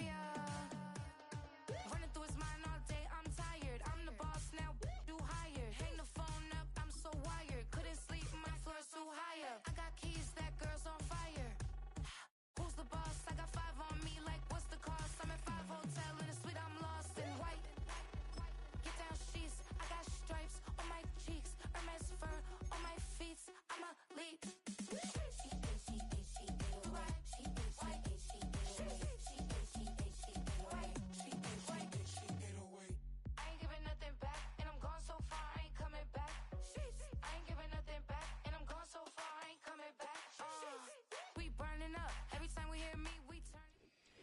Yeah. Running through his mind all day, I'm tired. I'm the boss now, do higher. Hang the phone up, I'm so wired. Couldn't sleep, my floor's too high up. I got keys, that girl's on fire. Who's the boss? I got 5 on me, like what's the cost? I'm at 5 hotel in a suite, I'm lost in white. Get down sheets, I got stripes on my cheeks. Hermes fur on my feet, I'm a lead.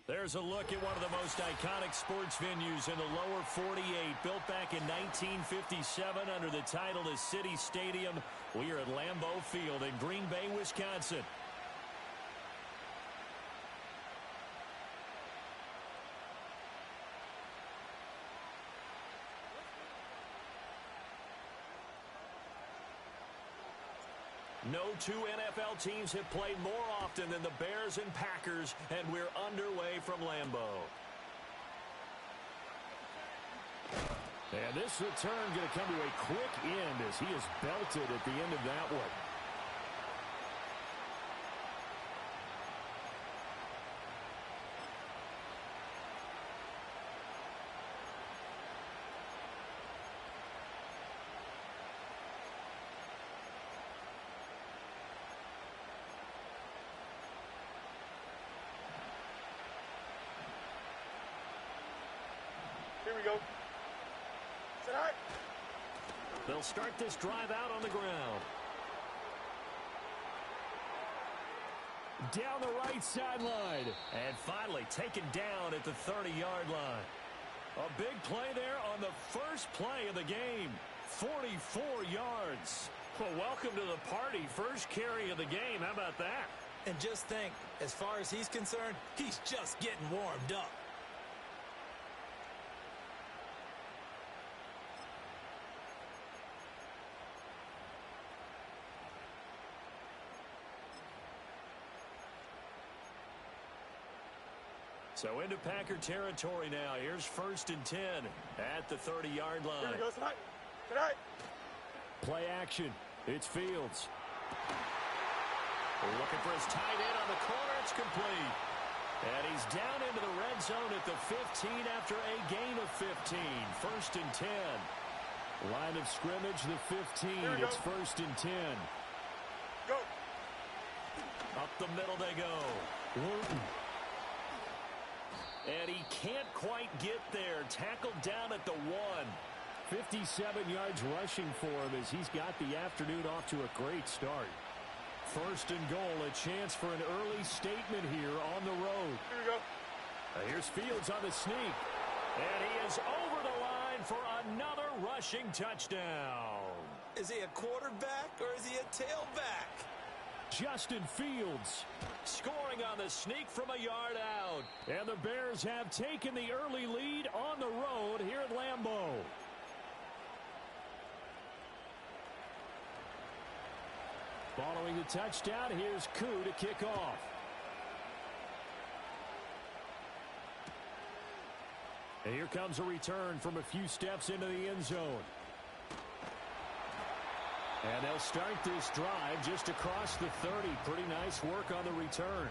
There's a look at one of the most iconic sports venues in the lower 48, built back in 1957 under the title of City Stadium. We are at Lambeau Field in Green Bay, Wisconsin. No two NFL teams have played more often than the Bears and Packers, and we're underway from Lambeau. And this return going to come to a quick end as he is belted at the end of that one. Here we go. Sit high. They'll start this drive out on the ground. Down the right sideline. And finally taken down at the 30-yard line. A big play there on the first play of the game. 44 yards. Well, welcome to the party. First carry of the game. How about that? And just think, as far as he's concerned, he's just getting warmed up. So into Packer territory now. Here's 1st and 10 at the 30-yard line. Here we go. Tonight. Tonight. Play action. It's Fields. Looking for his tight end on the corner. It's complete. And he's down into the red zone at the 15 after a gain of 15. 1st and 10. Line of scrimmage, the 15. It's 1st and 10. Go. Up the middle they go. Wharton. And he can't quite get there. Tackled down at the 1. 57 yards rushing for him as he's got the afternoon off to a great start. 1st and goal, a chance for an early statement here on the road. Here we go. Here's Fields on the sneak. And he is over the line for another rushing touchdown. Is he a quarterback or is he a tailback? Justin Fields scoring on the sneak from a yard out. And the Bears have taken the early lead on the road here at Lambeau. Following the touchdown, here's Koo to kick off. And here comes a return from a few steps into the end zone. And they'll start this drive just across the 30. Pretty nice work on the return.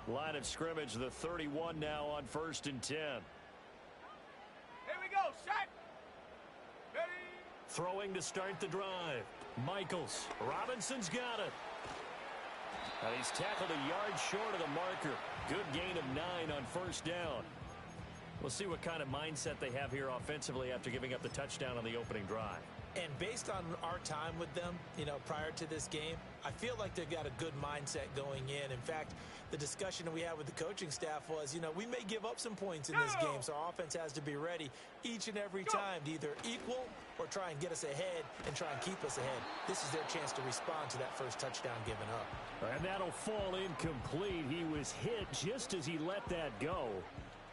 Line of scrimmage, the 31 now on 1st and 10. Here we go. Shot. Ready. Throwing to start the drive. Michaels. Robinson's got it. And he's tackled a yard short of the marker. Good gain of 9 on 1st down. We'll see what kind of mindset they have here offensively after giving up the touchdown on the opening drive. And based on our time with them, prior to this game, I feel like they've got a good mindset going in. In fact, the discussion that we had with the coaching staff was, we may give up some points in this game, so our offense has to be ready each and every time to either equal or try and get us ahead and try and keep us ahead. This is their chance to respond to that first touchdown given up. And that'll fall incomplete. He was hit just as he let that go.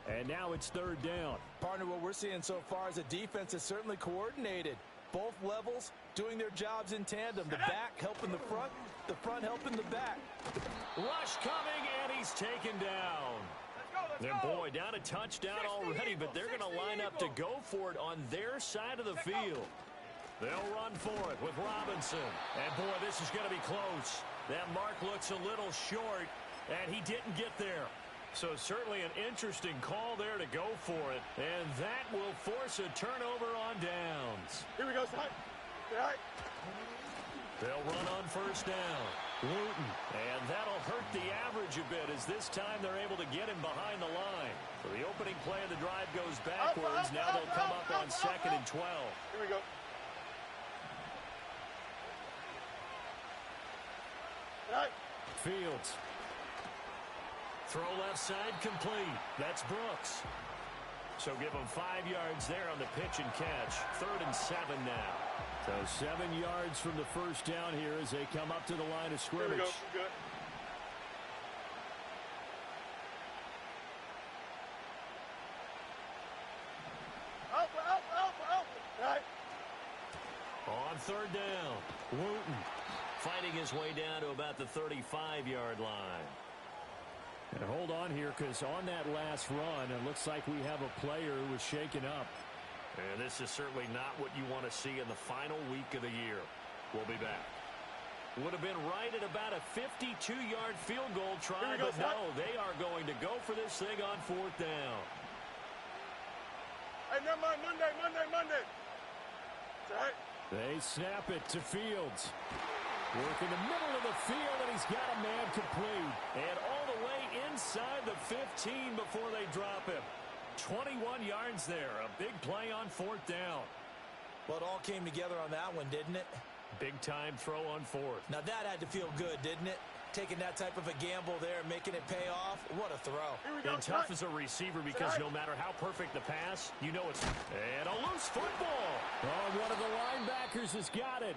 And now it's third down. Partner, what we're seeing so far is a defense is certainly coordinated. Both levels doing their jobs in tandem. The back helping the front helping the back. Rush coming, and he's taken down. And boy, down a touchdown already, but they're going to line up to go for it on their side of the field. They'll run for it with Robinson. And boy, this is going to be close. That mark looks a little short, and he didn't get there. So certainly an interesting call there to go for it. And that will force a turnover on downs. Here we go, son. All right. They'll run on first down. Wooten. And that'll hurt the average a bit as this time they're able to get him behind the line. So the opening play of the drive goes backwards. Now they'll come up on 2nd and 12. Here we go. All right. Fields. Throw left side complete. That's Brooks. So give him 5 yards there on the pitch and catch. 3rd and 7 now. So 7 yards from the first down here as they come up to the line of scrimmage. Here we go. Good. Out. All right. On 3rd down, Wooten fighting his way down to about the 35-yard line. And hold on here, because on that last run, it looks like we have a player who was shaken up. And this is certainly not what you want to see in the final week of the year. We'll be back. Would have been right at about a 52-yard field goal try, but no, they are going to go for this thing on 4th down. Hey, never mind. Monday. It's all right. They snap it to Fields. Work in the middle of the field, and he's got a man complete. And all the way inside the 15 before they drop him. 21 yards there. A big play on 4th down. Well, it all came together on that one, didn't it? Big-time throw on 4th. Now, that had to feel good, didn't it? Taking that type of a gamble there, making it pay off. What a throw. Here we go. And tough as a receiver because no matter how perfect the pass, you know it's... And a loose football. Oh, one of the linebackers has got it.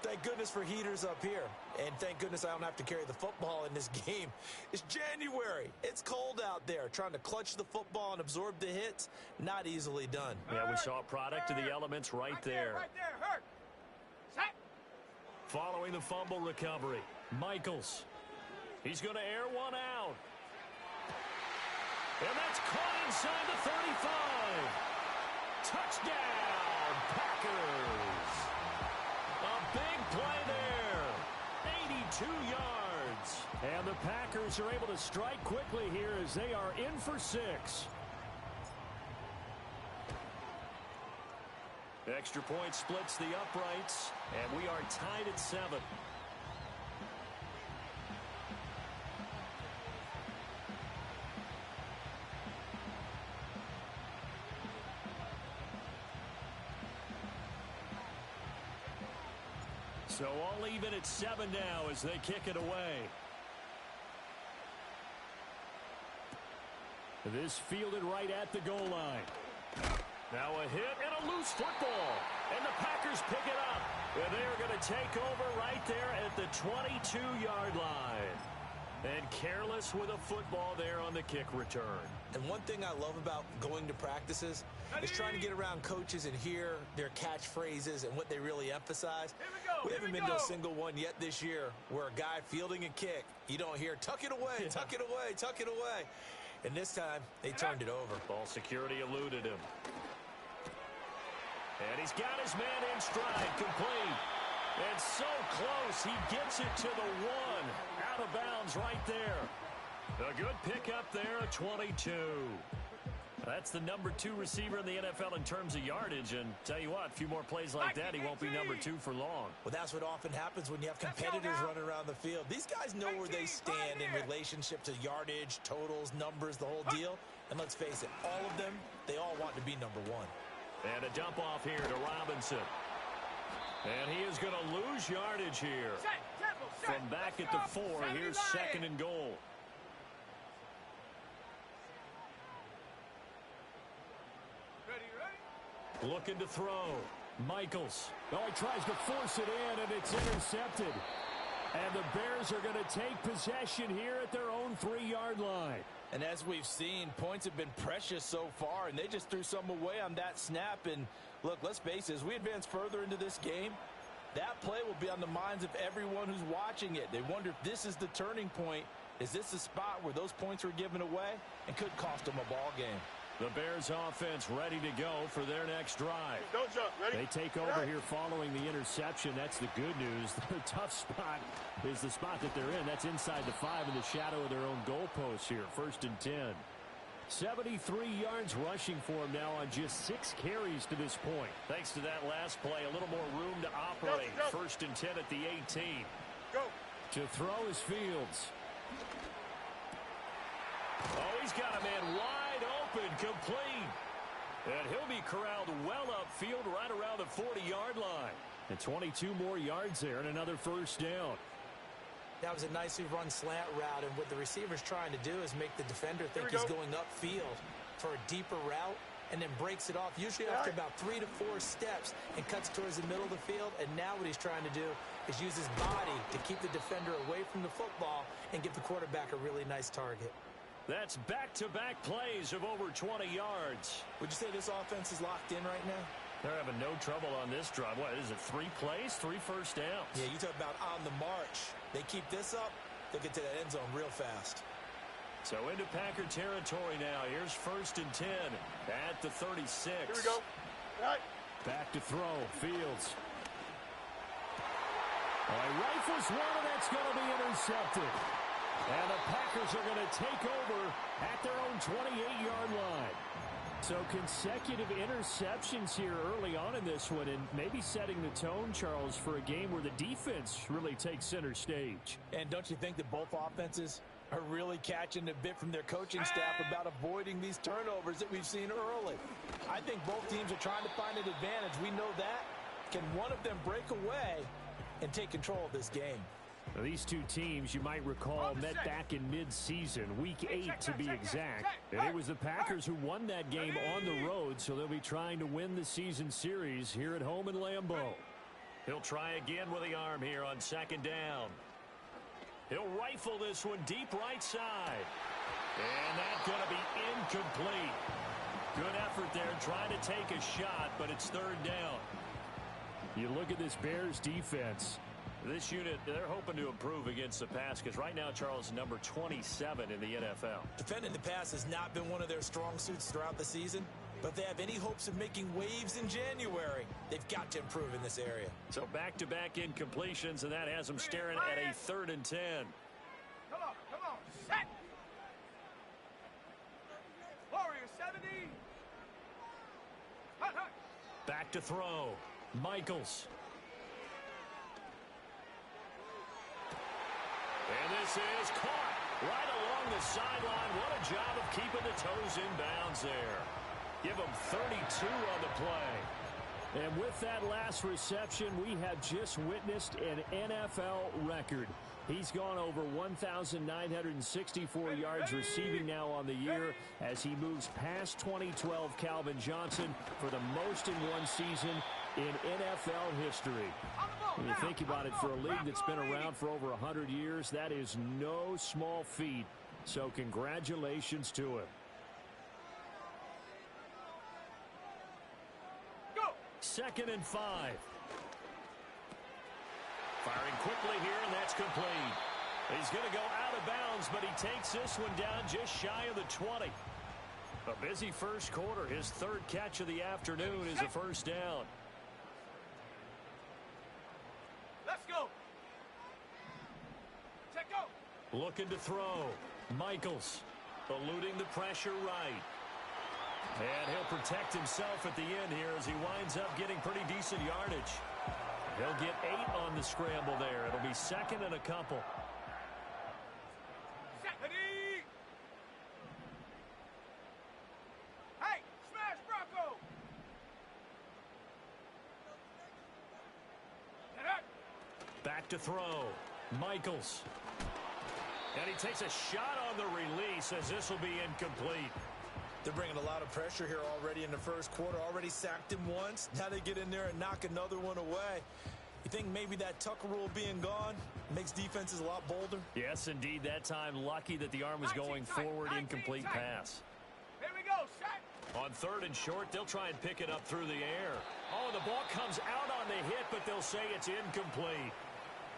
Thank goodness for heaters up here. And thank goodness I don't have to carry the football in this game. It's January. It's cold out there. Trying to clutch the football and absorb the hits, not easily done. Yeah, we saw a product of the elements right there. Right there. Hurt. Set. Following the fumble recovery, Michaels. He's going to air one out. And that's caught inside the 35. Touchdown, Packers. A big play there. 82 yards. And the Packers are able to strike quickly here as they are in for 6. Extra point splits the uprights, and we are tied at 7. So all even at 7 now as they kick it away. This fielded right at the goal line. Now a hit and a loose football. And the Packers pick it up. And they are going to take over right there at the 22-yard line. And careless with a football there on the kick return. And one thing I love about going to practices is trying to get around coaches and hear their catchphrases and what they really emphasize. We haven't been to a single one yet this year where a guy fielding a kick, you don't hear, tuck it away, tuck it away, tuck it away. And this time, they turned it over. Ball security eluded him. And he's got his man in stride, complete. And so close, he gets it to the 1. Out of bounds right there. A good pickup there, a 22. That's the number 2 receiver in the NFL in terms of yardage. And tell you what, a few more plays like that, he won't be number 2 for long. Well, that's what often happens when you have competitors running around the field. These guys know where they stand in relationship to yardage, totals, numbers, the whole deal. And let's face it, all of them, they all want to be number one. And a dump off here to Robinson. And he is going to lose yardage here. From back at the 4, here's 2nd and goal. Looking to throw. Michaels. Oh, he tries to force it in, and it's intercepted. And the Bears are going to take possession here at their own 3-yard line. And as we've seen, points have been precious so far, and they just threw some away on that snap. And look, let's face it, as we advance further into this game, that play will be on the minds of everyone who's watching it. They wonder if this is the turning point. Is this the spot where those points were given away and could cost them a ball game? The Bears offense ready to go for their next drive. Don't jump. Ready? They take over here following the interception. That's the good news. The tough spot is the spot that they're in. That's inside the 5 in the shadow of their own goalpost here. 1st and 10. 73 yards rushing for him now on just 6 carries to this point. Thanks to that last play, a little more room to operate. Go. 1st and 10 at the 18. Go. To throw is Fields. Oh, he's got a man wide open, complete. And he'll be corralled well upfield right around the 40-yard line. And 22 more yards there and another 1st down. That was a nicely run slant route, and what the receiver's trying to do is make the defender think he's going upfield for a deeper route and then breaks it off, usually after about 3 to 4 steps, and cuts towards the middle of the field. And now what he's trying to do is use his body to keep the defender away from the football and give the quarterback a really nice target. That's back-to-back plays of over 20 yards. Would you say this offense is locked in right now? They're having no trouble on this drive. What is it, 3 plays, 3 first downs? Yeah, you talk about on the march. They keep this up, they'll get to that end zone real fast. So into Packer territory now. Here's 1st and 10 at the 36. Here we go. All right. Back to throw. Fields. He rifles one, and that's going to be intercepted. And the Packers are going to take over at their own 28-yard line. So consecutive interceptions here early on in this one, and maybe setting the tone, Charles, for a game where the defense really takes center stage. And don't you think that both offenses are really catching a bit from their coaching staff about avoiding these turnovers that we've seen early? I think both teams are trying to find an advantage. We know that. Can one of them break away and take control of this game? Now, these two teams, you might recall, met back in mid-season, week 8 to be exact. And it was the Packers who won that game on the road, so they'll be trying to win the season series here at home in Lambeau. He'll try again with the arm here on 2nd down. He'll rifle this one deep right side. And that's going to be incomplete. Good effort there trying to take a shot, but it's 3rd down. You look at this Bears defense. This unit, they're hoping to improve against the pass because right now, Charles, number 27 in the NFL. Defending the pass has not been one of their strong suits throughout the season, but if they have any hopes of making waves in January, they've got to improve in this area. So back-to-back incompletions, and that has them staring at a 3rd and 10. Come on, set. Warrior 70. Hut. Back to throw. Michaels. And this is caught right along the sideline. What a job of keeping the toes in bounds there. Give them 32 on the play. And with that last reception, we have just witnessed an NFL record. He's gone over 1,964 yards receiving now on the year as he moves past 2012 Calvin Johnson for the most in one season in NFL history. When you think about it, for a league that's been around for over 100 years, that is no small feat. So congratulations to him. Go. 2nd and 5. Firing quickly here, and that's complete. He's going to go out of bounds, but he takes this one down just shy of the 20. A busy first quarter. His 3rd catch of the afternoon is a 1st down. Let's go. Check go. Looking to throw. Michaels eluding the pressure right. And he'll protect himself at the end here as he winds up getting pretty decent yardage. He'll get 8 on the scramble there. It'll be 2nd and a couple. Set. Ready. back to throw. Michaels. And he takes a shot on the release as this will be incomplete. They're bringing a lot of pressure here already in the first quarter. Already sacked him once. Now they get in there and knock another one away. You think maybe that Tucker rule being gone makes defenses a lot bolder? Yes, indeed. That time, lucky that the arm was going forward. Incomplete pass. Here we go, set. On third and short, they'll try and pick it up through the air. Oh, the ball comes out on the hit, but they'll say it's incomplete.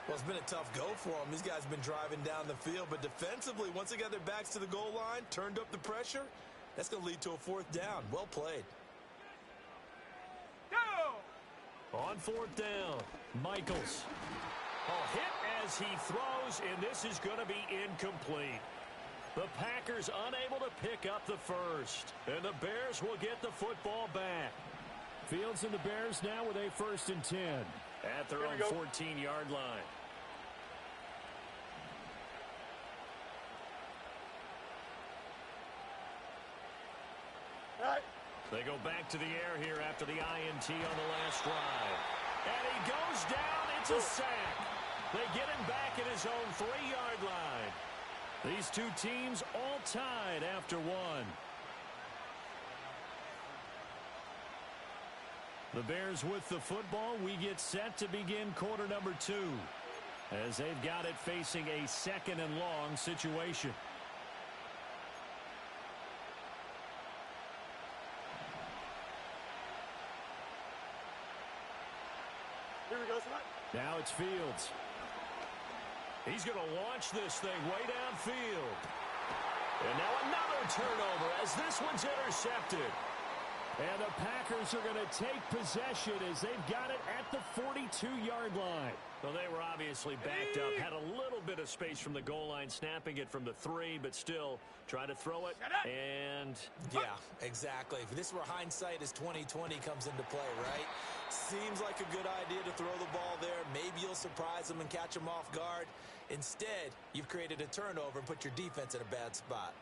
Well, it's been a tough go for them. These guys have been driving down the field, but defensively, once they got their backs to the goal line, turned up the pressure, that's going to lead to a fourth down. Well played. On fourth down, Michaels. Oh, hit as he throws, and this is going to be incomplete. The Packers unable to pick up the first, and the Bears will get the football back. Fields and the Bears now with a 1st and 10. At their own 14-yard line. All right. They go back to the air here after the INT on the last drive. And he goes down. It's a sack. They get him back at his own 3-yard line. These two teams all tied after one. The Bears with the football. We get set to begin quarter number 2 as they've got it facing a 2nd and long situation. Here we go, son. Now it's Fields. He's going to launch this thing way downfield. And now another turnover as this one's intercepted. And the Packers are going to take possession as they've got it at the 42-yard line. Well, they were obviously backed up, had a little bit of space from the goal line, snapping it from the 3, but still try to throw it. And yeah, exactly. If this is where hindsight is 20/20 comes into play, right? Seems like a good idea to throw the ball there. Maybe you'll surprise them and catch them off guard. Instead, you've created a turnover and put your defense in a bad spot.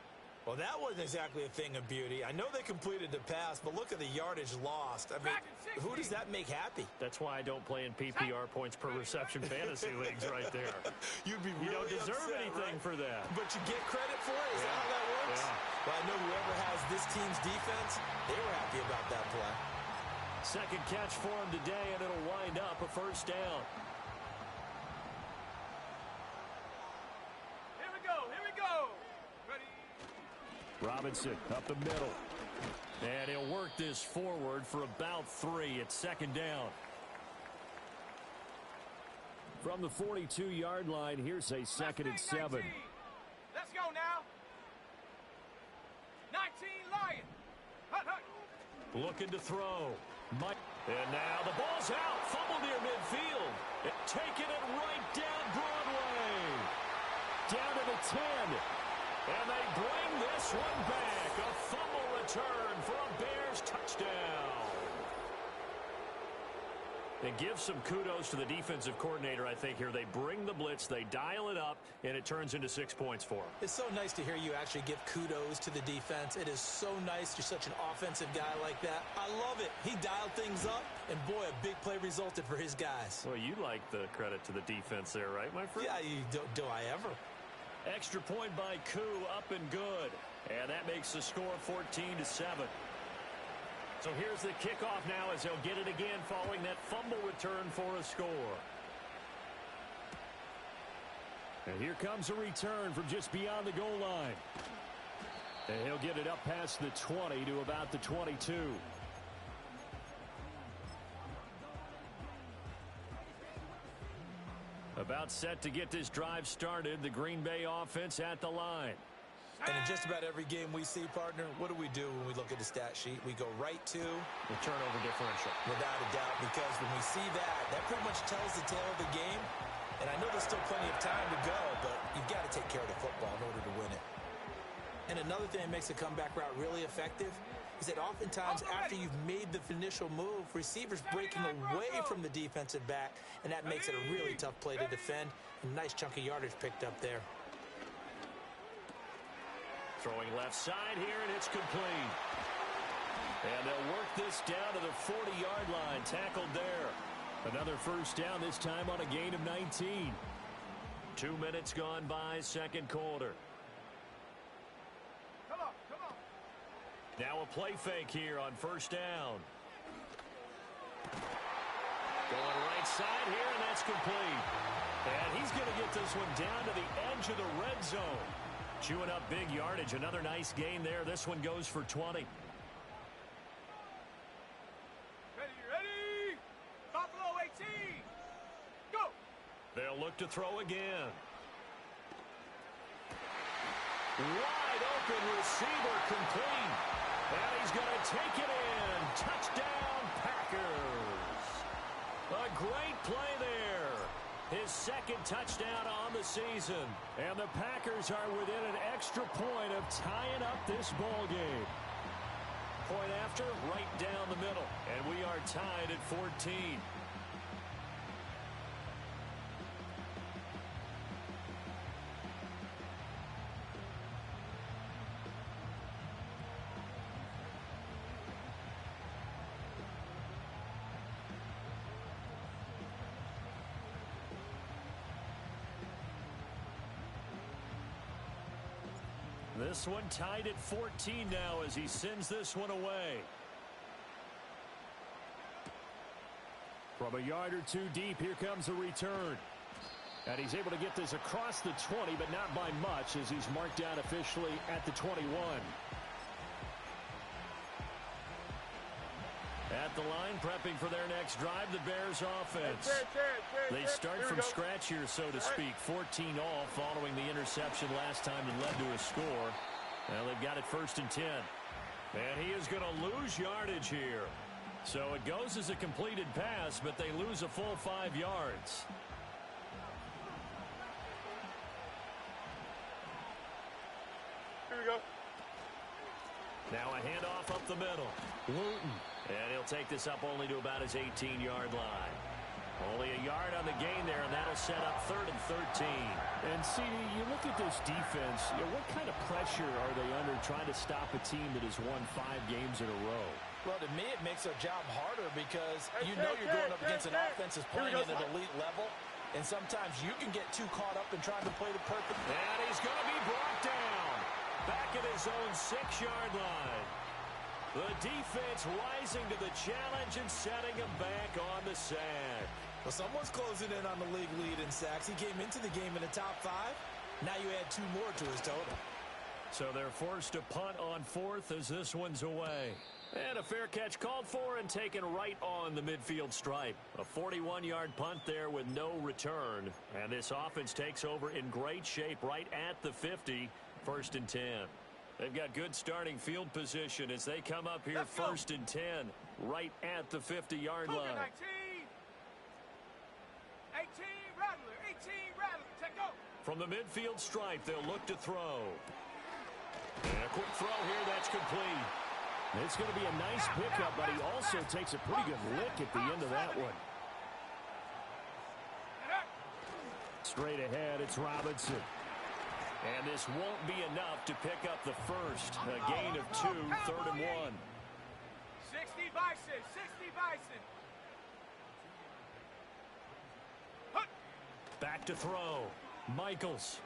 Well, that wasn't exactly a thing of beauty. I know they completed the pass, but look at the yardage lost. I mean, who does that make happy? that's why I don't play in PPR points per reception fantasy leagues right there. You'd be You really don't deserve upset, anything right? for that. But you get credit for it? Is that how that works? Yeah. Well, I know whoever has this team's defense, they were happy about that play. Second catch for him today, and it'll wind up a first down. Here we go. Here we go. Ready. Robinson up the middle. And he'll work this forward for about 3 at 2nd down. From the 42-yard line, here's a 2nd and 7. Let's go now. 19 Lion. Hut, hut. Looking to throw. And now the ball's out. Fumble near midfield. Taking it right down Broadway. Down to the 10. And they bring this one back. A fumble return for a Bears touchdown. And give some kudos to the defensive coordinator, I think, here. They bring the blitz, they dial it up, and it turns into 6 points for them. It's so nice to hear you actually give kudos to the defense. It is so nice you're such an offensive guy like that. I love it. He dialed things up, and boy, a big play resulted for his guys. Well, you like the credit to the defense there, right, my friend? Yeah, do I ever? Extra point by Koo, up and good. And that makes the score 14-7. So here's the kickoff now as they'll get it again following that fumble return for a score. And here comes a return from just beyond the goal line. And he'll get it up past the 20 to about the 22. About set to get this drive started. The Green Bay offense at the line. And in just about every game we see, partner, what do we do when we look at the stat sheet? We go right to The turnover differential. without a doubt, because when we see that, that pretty much tells the tale of the game. And I know there's still plenty of time to go, but you've got to take care of the football in order to win it. And another thing that makes the comeback route really effective is that oftentimes after you've made the initial move, receivers breaking away from the defensive back, and that makes it a really tough play to defend. A nice chunk of yardage picked up there. Throwing left side here, and it's complete. And they'll work this down to the 40-yard line. Tackled there. Another first down, this time on a gain of 19. 2 minutes gone by, second quarter. Come on, come on. Now a play fake here on first down. Going right side here, and that's complete. And he's going to get this one down to the edge of the red zone. Chewing up big yardage. Another nice gain there. This one goes for 20. Ready. Buffalo 18. Go. They'll look to throw again. Wide open receiver complete. And he's going to take it in. Touchdown, Packers. A great play there. His second touchdown on the season. And the Packers are within an extra point of tying up this ball game. Point after, right down the middle. And we are tied at 14. This one tied at 14 now as he sends this one away. From a yard or two deep, here comes a return. And he's able to get this across the 20, but not by much as he's marked down officially at the 21. At the line, prepping for their next drive, the Bears offense. They start from scratch here, so to speak. 14 all following the interception last time that led to a score. Now they've got it 1st and 10. And he is going to lose yardage here. So it goes as a completed pass, but they lose a full 5 yards. Here we go. Now a handoff up the middle. Wooten. And he'll take this up only to about his 18-yard line. Only a yard on the gain there, and that'll set up 3rd and 13. And, CD, you look at this defense, what kind of pressure are they under trying to stop a team that has won 5 games in a row? Well, to me, it makes their job harder because you know you're going up against an offense that's playing at an elite level, and sometimes you can get too caught up in trying to play the perfect. And he's going to be brought down back at his own 6-yard line. The defense rising to the challenge and setting him back on the sack. Well, someone's closing in on the league lead in sacks. He came into the game in the top 5. Now you add 2 more to his total. So they're forced to punt on 4th as this one's away. And a fair catch called for and taken right on the midfield stripe. A 41-yard punt there with no return. And this offense takes over in great shape right at the 50, 1st and 10. They've got good starting field position as they come up here 1st and 10 right at the 50-yard line. 19. 18, Rattler. 18, Rattler. Take go. From the midfield stripe, they'll look to throw. And a quick throw here, that's complete. It's going to be a nice pickup, but he also takes a pretty good lick at the end of that one. Straight ahead, it's Robinson. And this won't be enough to pick up the first. A gain of 2, 3rd and 1. 60 Bison. 60 Bison. Back to throw. Michaels.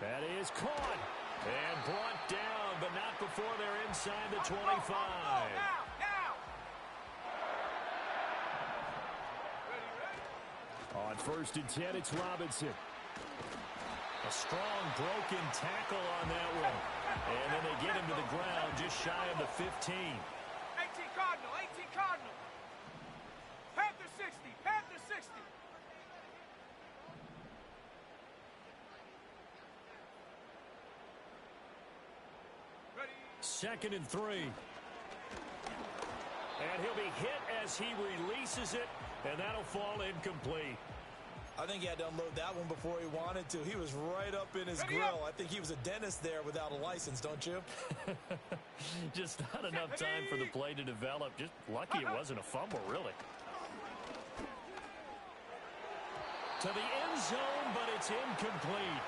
That is caught. And brought down, but not before they're inside the 25. Now. On 1st and 10, it's Robinson. A strong broken tackle on that one. And then they get him to the ground just shy of the 15. 18 Cardinal. 18 Cardinal. Panther 60. Panther 60. Ready. 2nd and 3. And he'll be hit as he releases it, and that'll fall incomplete. I think he had to unload that one before he wanted to. He was right up in his grill. I think he was a dentist there without a license, don't you? Just not enough time for the play to develop. Just lucky it wasn't a fumble, really. To the end zone, but it's incomplete.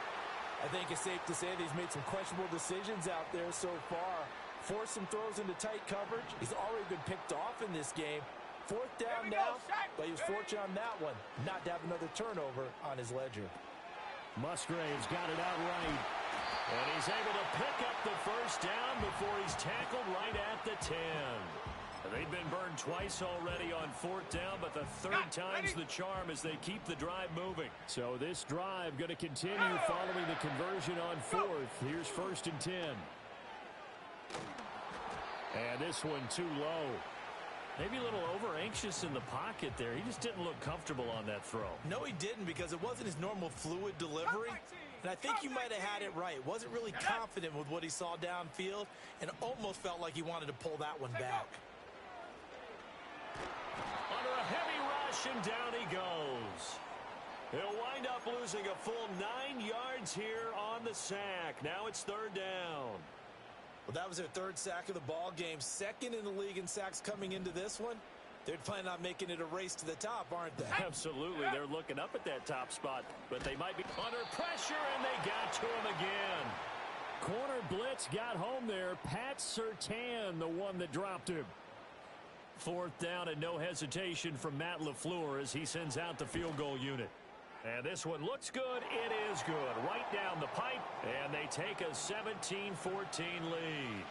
I think it's safe to say that he's made some questionable decisions out there so far. Forced some throws into tight coverage. He's already been picked off in this game. Fourth down now, but he was fortunate on that one not to have another turnover on his ledger. Musgrave's got it out right. And he's able to pick up the first down before he's tackled right at the 10. They've been burned twice already on fourth down, but the third time's the charm as they keep the drive moving. So this drive going to continue following the conversion on fourth. Here's 1st and 10. And this one too low. Maybe a little over-anxious in the pocket there. He just didn't look comfortable on that throw. No, he didn't, because it wasn't his normal fluid delivery. And I think you might have had it right. Wasn't really confident with what he saw downfield and almost felt like he wanted to pull that one back. Under a heavy rush, and down he goes. He'll wind up losing a full 9 yards here on the sack. Now it's 3rd down. Well, that was their 3rd sack of the ball game. 2nd in the league in sacks coming into this one. They're planning on making it a race to the top, aren't they? Absolutely. They're looking up at that top spot, but they might be under pressure, and they got to him again. Corner blitz got home there. Pat Surtain, the one that dropped him. 4th down and no hesitation from Matt LaFleur as he sends out the field goal unit. And this one looks good. It is good. Right down the pipe, and they take a 17-14 lead.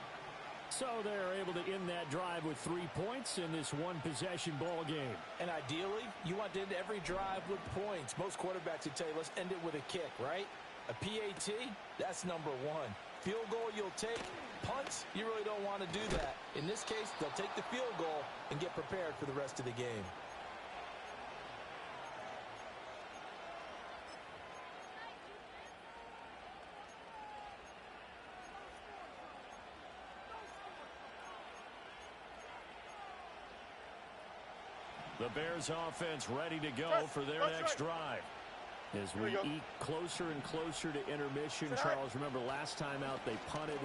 So they're able to end that drive with 3 points in this one-possession ball game. And ideally, you want to end every drive with points. Most quarterbacks would tell you, let's end it with a kick, right? A PAT, that's number 1. Field goal you'll take. Punts, you really don't want to do that. In this case, they'll take the field goal and get prepared for the rest of the game. The Bears offense ready to go for their next drive. As we eke closer and closer to intermission, Charles, remember last time out they punted.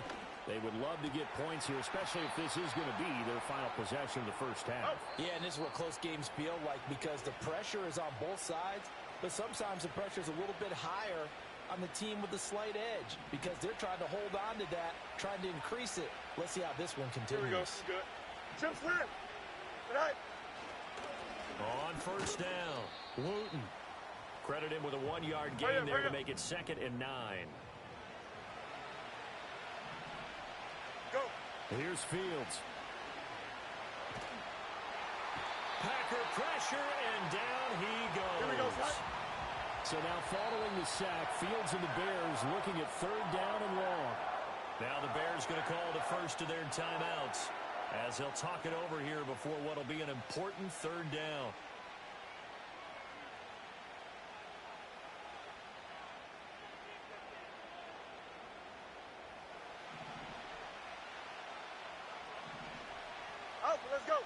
They would love to get points here, especially if this is going to be their final possession of the first half. Yeah, and this is what close games feel like because the pressure is on both sides, but sometimes the pressure is a little bit higher on the team with the slight edge because they're trying to hold on to that, trying to increase it. Let's see how this one continues. Here we go. Good. Jump clear. Good night. On first down, Wooten. Credit him with a 1-yard gain there to make it 2nd and 9. Go. Here's Fields. Packer pressure, and down he goes. Here we go, Scott. So now following the sack, Fields and the Bears looking at 3rd down and long. Now the Bears going to call the first of their timeouts as they'll talk it over here before what will be an important 3rd down. Let's go.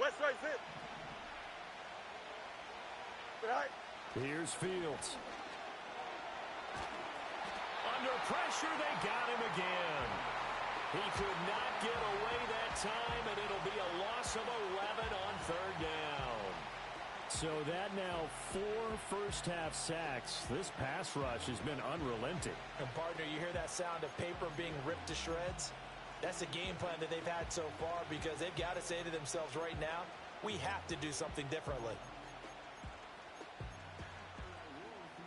West right fit. Good night. Here's Fields. Under pressure, they got him again. He could not get away that time, and it'll be a loss of 11 on 3rd down. So that now 4 first-half sacks. This pass rush has been unrelenting. And partner, you hear that sound of paper being ripped to shreds? That's the game plan that they've had so far because they've got to say to themselves right now, we have to do something differently.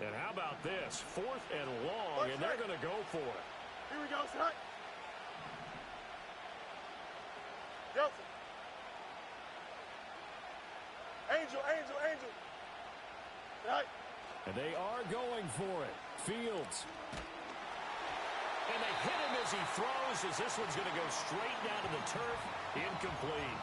And how about this? 4th and long, and they're going to go for it. Here we go, son. Nelson. Angel. Right. And they are going for it. Fields. And they hit him as he throws, as this one's going to go straight down to the turf. Incomplete.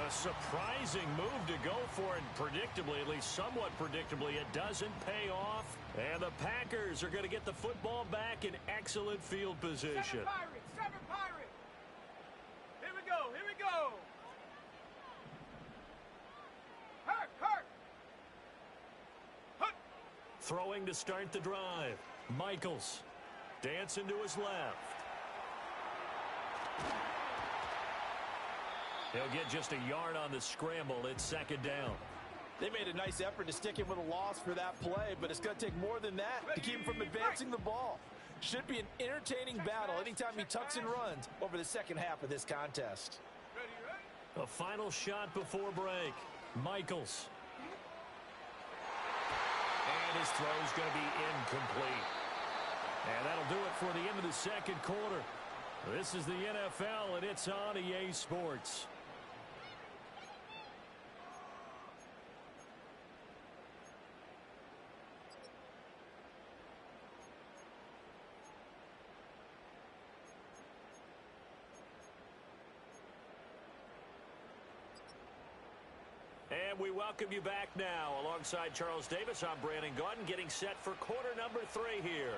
A surprising move to go for it, predictably, at least somewhat predictably, it doesn't pay off. And the Packers are going to get the football back in excellent field position. 7 Pirates. Here we go. Hurt. Throwing to start the drive. Michaels. Dancing to his left. He'll get just a yard on the scramble. It's 2nd down. They made a nice effort to stick him with a loss for that play, but it's going to take more than that to keep him from advancing the ball. Should be an entertaining battle anytime he tucks and runs over the second half of this contest. A final shot before break. Michaels. And his throw is going to be incomplete. And that'll do it for the end of the second quarter. This is the NFL, and it's on EA Sports. And we welcome you back now. Alongside Charles Davis, I'm Brandon Gaudin, getting set for quarter number 3 here.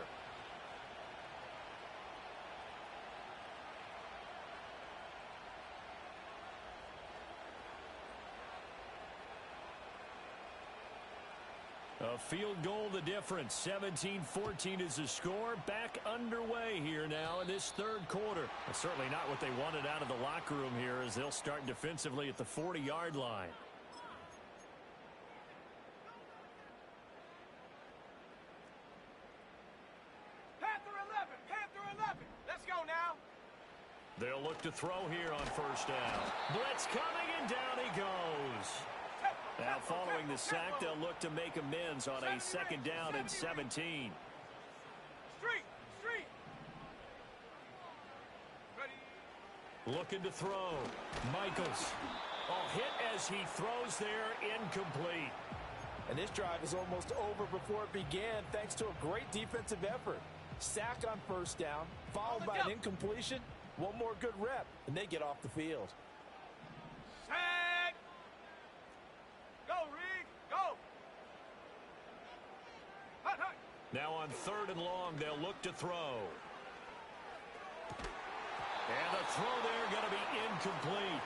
A field goal the difference. 17-14 is the score. Back underway here now in this third quarter. That's certainly not what they wanted out of the locker room here, as they'll start defensively at the 40-yard line. They'll look to throw here on first down. Blitz coming, and down he goes. Now following the sack, they'll look to make amends on a second down and 17. Street. Ready. Looking to throw. Michaels. Hit as he throws there, incomplete. And this drive is almost over before it began thanks to a great defensive effort. Sack on first down, followed by an incompletion. One more good rep, and they get off the field. Set. Go, Reed. Go. Hut. Now on third and long, they'll look to throw. And the throw there going to be incomplete.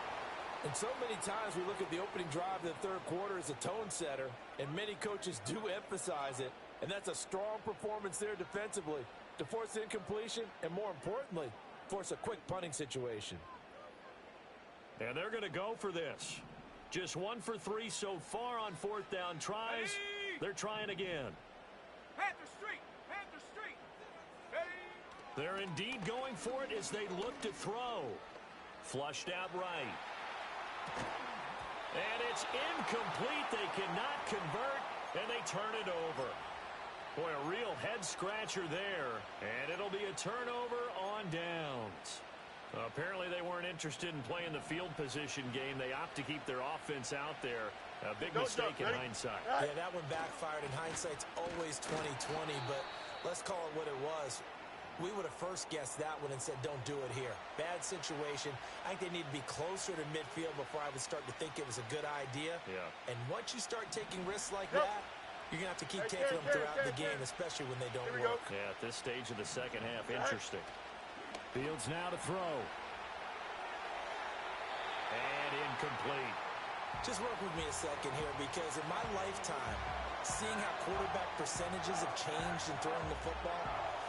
And so many times we look at the opening drive of the third quarter as a tone setter, and many coaches do emphasize it. And that's a strong performance there defensively to force incompletion and, more importantly, force a quick punting situation. And they're going to go for this. Just 1 for 3 so far on fourth down tries. Ready. They're trying again. Panther Street. Ready. They're indeed going for it as they look to throw. Flushed out right. And it's incomplete. They cannot convert, and they turn it over. Boy, a real head-scratcher there, and it'll be a turnover on downs. Apparently they weren't interested in playing the field position game. They opt to keep their offense out there. A big mistake in hindsight. Yeah, that one backfired, and hindsight's always 20/20, but let's call it what it was. We would have first guessed that one and said, don't do it here. Bad situation. I think they need to be closer to midfield before I would start to think it was a good idea. Yeah. And once you start taking risks like that, you're going to have to keep taking them throughout the game, especially when they don't work. Yeah, at this stage of the second half, interesting. Fields now to throw. And incomplete. Just work with me a second here, because in my lifetime, seeing how quarterback percentages have changed in throwing the football,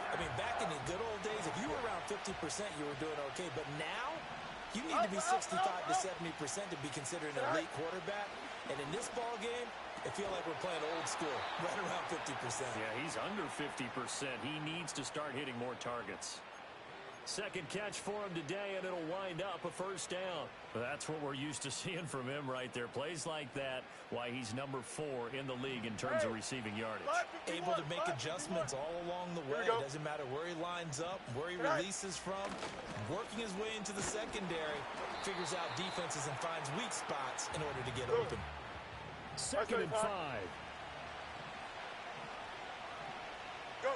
I mean, back in the good old days, if you were around 50%, you were doing okay. But now, you need to be 65 to 70% to be considered an elite quarterback. And in this ball game, I feel like we're playing old school, right around 50%. Yeah, he's under 50%. He needs to start hitting more targets. Second catch for him today, and it'll wind up a first down. That's what we're used to seeing from him right there. Plays like that, why he's number 4 in the league in terms of receiving yardage. Able to make adjustments all along the way. Doesn't matter where he lines up, where he releases from. Working his way into the secondary, figures out defenses and finds weak spots in order to get open. Second and 5. Go.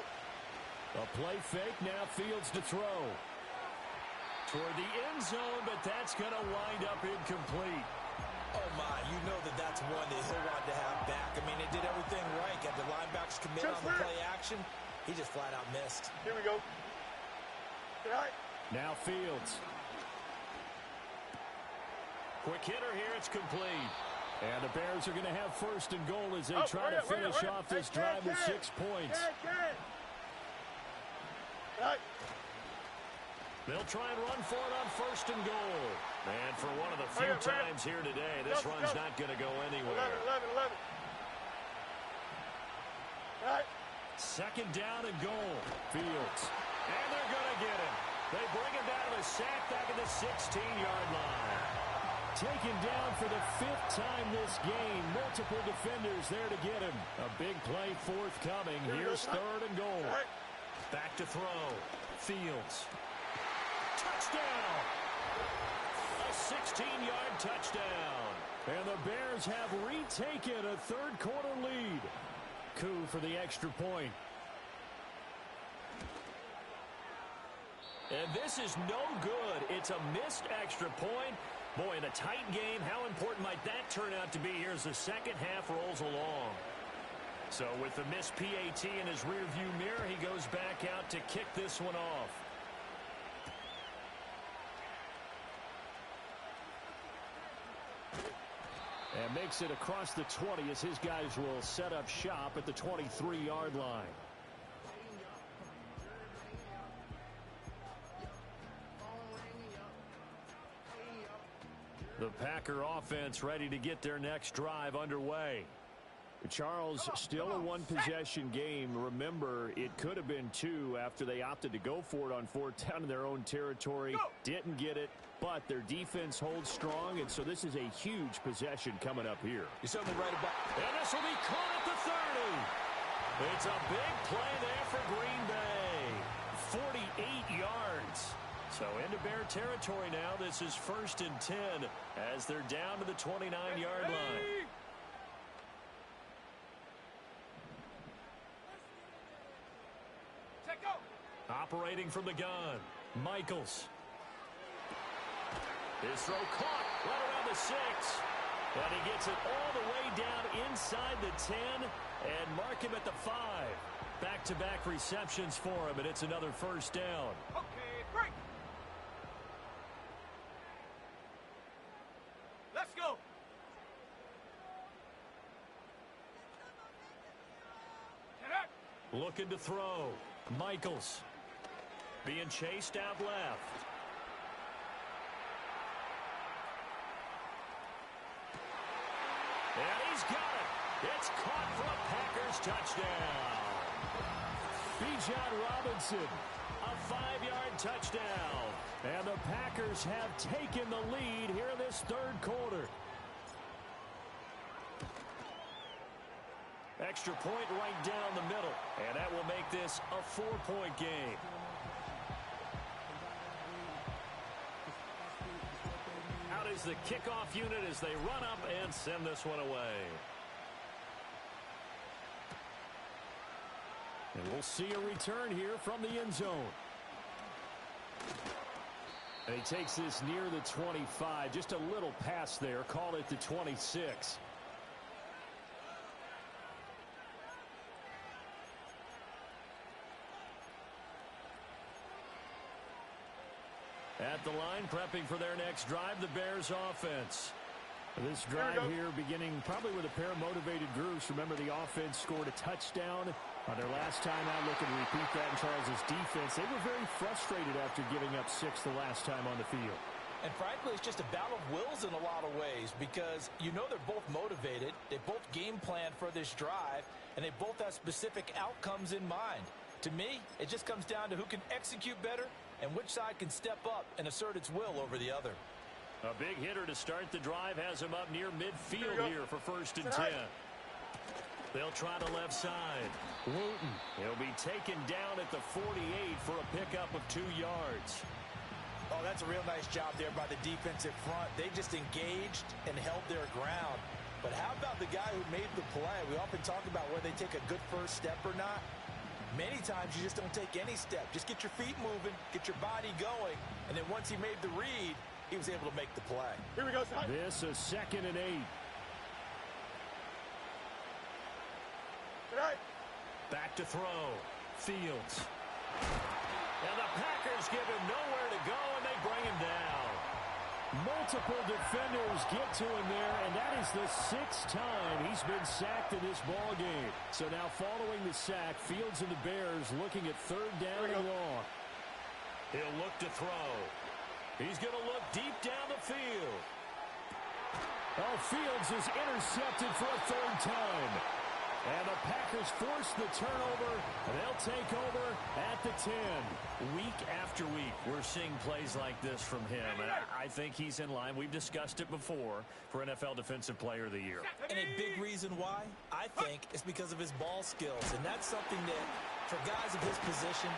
A play fake, now Fields to throw. Toward the end zone, but that's going to wind up incomplete. Oh, my, you know that's one that he'll want to have back. I mean, they did everything right. Got the linebackers commit on the play action. He just flat out missed. Here we go. Now Fields. Quick hitter here, it's complete. And the Bears are going to have first and goal as they try to finish off this drive with 6 points. They'll try and run for it on first and goal. And for one of the few times here today, this run's not going to go anywhere. 11. Second down and goal. Fields. And they're going to get him. They bring him down to the sack back at the 16-yard line. Taken down for the 5th time this game. Multiple defenders there to get him. A big play forthcoming. Here's 3rd and goal. Back to throw. Fields. Touchdown! A 16-yard touchdown. And the Bears have retaken a third-quarter lead. Coup for the extra point. And this is no good. It's a missed extra point. Boy, in a tight game, how important might that turn out to be here as the second half rolls along? So with the missed PAT in his rearview mirror, he goes back out to kick this one off. And makes it across the 20 as his guys will set up shop at the 23-yard line. The Packer offense ready to get their next drive underway. Charles, still a one-possession game. Remember, it could have been 2 after they opted to go for it on 4th down in their own territory. Didn't get it, but their defense holds strong, and so this is a huge possession coming up here. You're certainly right about. And this will be caught at the 30. It's a big play there for Green Bay. 48 yards. So into Bear territory now. This is 1st and 10 as they're down to the 29-yard line. Operating from the gun, Michaels. His throw caught right around the 6. And he gets it all the way down inside the 10 and mark him at the 5. Back-to-back receptions for him, and it's another 1st down. Okay, break. Let's go. Looking to throw. Michaels. Being chased out left. And he's got it. It's caught for a Packers touchdown. Bijan Robinson. A 5-yard touchdown. And the Packers have taken the lead here in this 3rd quarter. Extra point right down the middle. And that will make this a 4-point game. Out is the kickoff unit as they run up and send this one away. And we'll see a return here from the end zone. And he takes this near the 25. Just a little pass there. Call it the 26. At the line, prepping for their next drive, the Bears offense. This drive here beginning probably with a pair of motivated groups. Remember, the offense scored a touchdown on their last time out. Looking to repeat that in Charles's defense. They were very frustrated after giving up 6 the last time on the field. And frankly, it's just a battle of wills in a lot of ways because you know they're both motivated. They both game plan for this drive, and they both have specific outcomes in mind. To me, it just comes down to who can execute better and which side can step up and assert its will over the other. A big hitter to start the drive has him up near midfield here for 1st and 10. They'll try the left side. Wooten. He'll be taken down at the 48 for a pickup of 2 yards. Oh, that's a real nice job there by the defensive front. They just engaged and held their ground. But how about the guy who made the play? We often talk about whether they take a good first step or not. Many times you just don't take any step. Just get your feet moving, get your body going, and then once he made the read, he was able to make the play. Here we go, son. This is 2nd and 8. Back to throw. Fields. And the Packers give him nowhere to go, and they bring him down. Multiple defenders get to him there, and that is the 6th time he's been sacked in this ball game. So now following the sack, Fields and the Bears looking at 3rd down and long. He'll look to throw. He's going to look deep down the field. Oh, Fields is intercepted for a 3rd time. And the Packers force the turnover, and they'll take over at the 10. Week after week, we're seeing plays like this from him, and I think he's in line. We've discussed it before for NFL Defensive Player of the Year. And a big reason why, I think, is because of his ball skills. And that's something that, for guys of his position,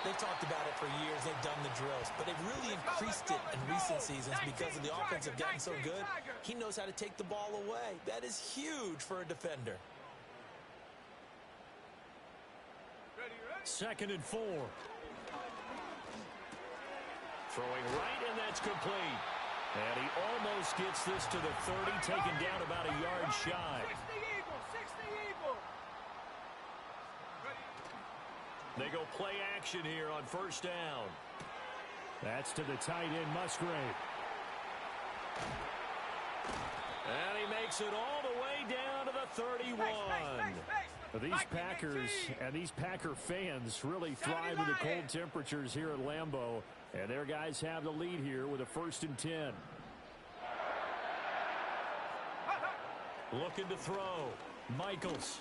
they've talked about it for years. They've done the drills. But they've really increased it in recent seasons because of the offense have gotten so good. He knows how to take the ball away. That is huge for a defender. 2nd and 4. Throwing right, and that's complete. And he almost gets this to the 30, taken down about a yard shy. 60 Eagle. They go play action here on 1st down. That's to the tight end, Musgrave. And he makes it all the way down to the 31. These Packers and these Packer fans really thrive in the cold temperatures here at Lambeau. And their guys have the lead here with a 1st and 10. Looking to throw. Michaels.